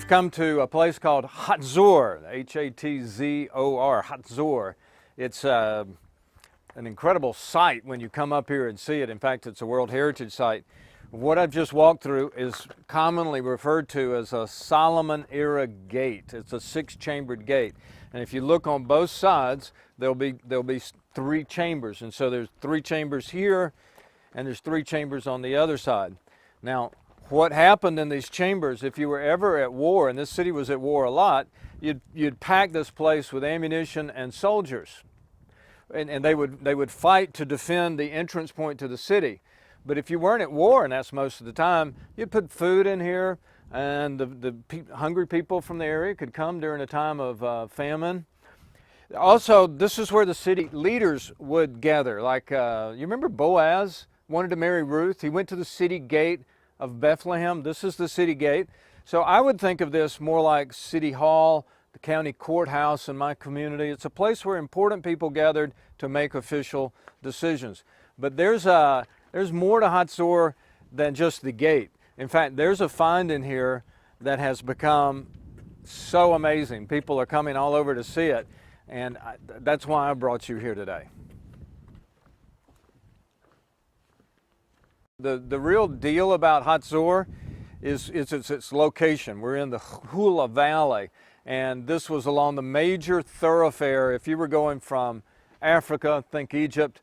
We've come to a place called Hatzor, Hatzor, Hatzor. It's an incredible sight when you come up here and see it. In fact, it's a World Heritage Site. What I've just walked through is commonly referred to as a Solomon-era gate. It's a six-chambered gate. And if you look on both sides, there'll be three chambers. And so there's three chambers here, and there's three chambers on the other side. Now, what happened in these chambers, if you were ever at war, and this city was at war a lot, you'd pack this place with ammunition and soldiers. And they would fight to defend the entrance point to the city. But if you weren't at war, and that's most of the time, you'd put food in here, and the hungry people from the area could come during a time of famine. Also, this is where the city leaders would gather. Like, you remember Boaz wanted to marry Ruth? He went to the city gate of Bethlehem. This is the city gate. So I would think of this more like City Hall, the county courthouse in my community. It's a place where important people gathered to make official decisions. But there's more to Hatzor than just the gate. In fact, there's a find in here that has become so amazing. People are coming all over to see it, and that's why I brought you here today. The real deal about Hatzor is its location. We're in the Hula Valley, and this was along the major thoroughfare. If you were going from Africa, think Egypt,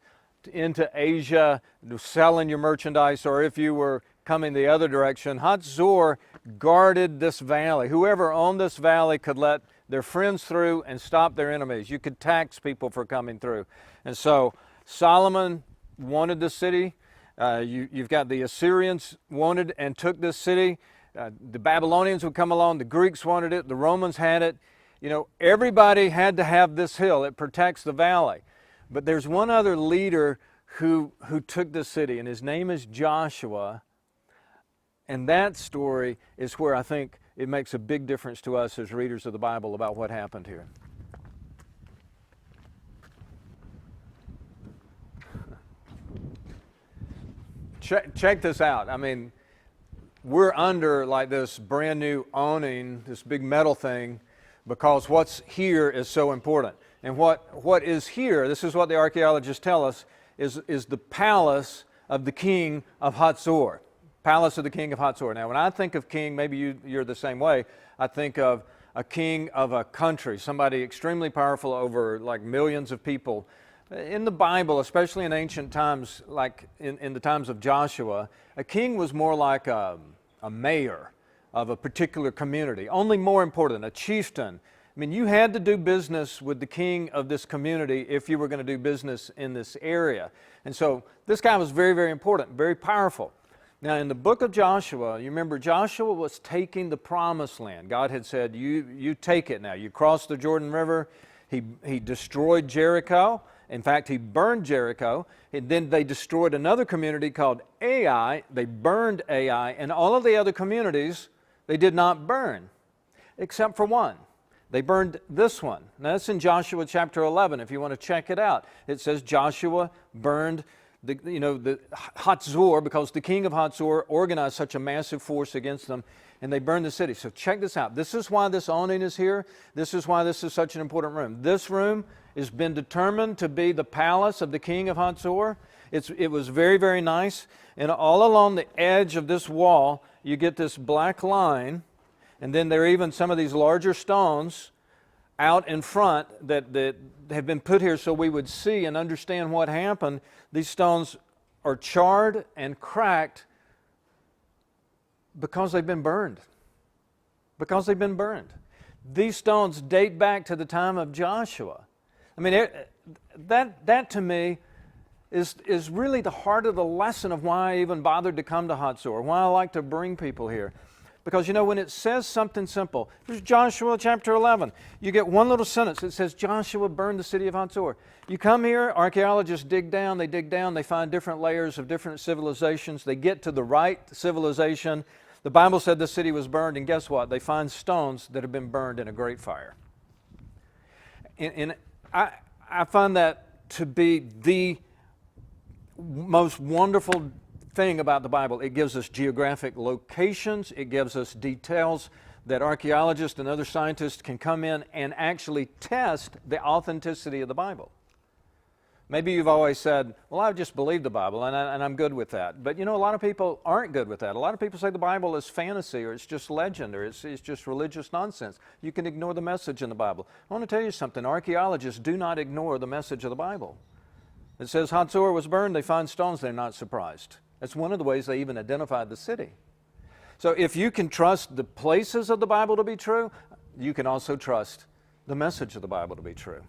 into Asia, selling your merchandise, or if you were coming the other direction, Hatzor guarded this valley. Whoever owned this valley could let their friends through and stop their enemies. You could tax people for coming through. And so Solomon wanted the city. You've got the Assyrians wanted and took this city. The Babylonians would come along. The Greeks wanted it. The Romans had it. You know, everybody had to have this hill. It protects the valley. But there's one other leader who took this city, and his name is Joshua. And that story is where I think it makes a big difference to us as readers of the Bible about what happened here. Check this out. I mean, we're under like this brand new awning, this big metal thing, because what's here is so important. And what is here, this is what the archaeologists tell us, is the palace of the king of Hatzor. Palace of the king of Hatzor. Now, when I think of king, maybe you're the same way, I think of a king of a country, somebody extremely powerful over like millions of people. In the Bible, especially in ancient times, like in the times of Joshua, a king was more like a mayor of a particular community, only more important, a chieftain. I mean, you had to do business with the king of this community if you were going to do business in this area. And so this guy was very, very important, very powerful. Now, in the book of Joshua, you remember Joshua was taking the promised land. God had said, you take it now. You cross the Jordan River. He destroyed Jericho. In fact, he burned Jericho, and then they destroyed another community called Ai. They burned Ai, and all of the other communities they did not burn, except for one. They burned this one. Now, that's in Joshua chapter 11, if you want to check it out. It says Joshua burned the Hatzor, because the king of Hatzor organized such a massive force against them, and they burned the city. So check this out. This is why this awning is here. This is why this is such an important room. This room has been determined to be the palace of the king of Hatzor. It was very, very nice. And all along the edge of this wall, you get this black line, and then there are even some of these larger stones out in front that have been put here so we would see and understand what happened. These stones are charred and cracked because they've been burned. Because they've been burned. These stones date back to the time of Joshua. I mean, that to me is really the heart of the lesson of why I even bothered to come to Hatzor, why I like to bring people here. Because, you know, when it says something simple, here's Joshua chapter 11. You get one little sentence that says Joshua burned the city of Hatzor. You come here, archaeologists dig down, they find different layers of different civilizations. They get to the right civilization. The Bible said the city was burned, and guess what? They find stones that have been burned in a great fire. And I find that to be the most wonderful thing about the Bible. It gives us geographic locations, it gives us details that archaeologists and other scientists can come in and actually test the authenticity of the Bible. Maybe you've always said, well, I just believe the Bible, and I'm good with that. But you know, a lot of people aren't good with that. A lot of people say the Bible is fantasy, or it's just legend, or it's just religious nonsense. You can ignore the message in the Bible. I want to tell you something. Archaeologists do not ignore the message of the Bible. It says Hatzor was burned, they find stones, they're not surprised. That's one of the ways they even identified the city. So if you can trust the places of the Bible to be true, you can also trust the message of the Bible to be true.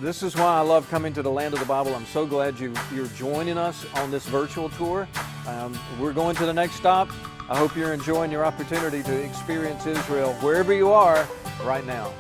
This is why I love coming to the Land of the Bible. I'm so glad you're joining us on this virtual tour. We're going to the next stop. I hope you're enjoying your opportunity to experience Israel wherever you are right now.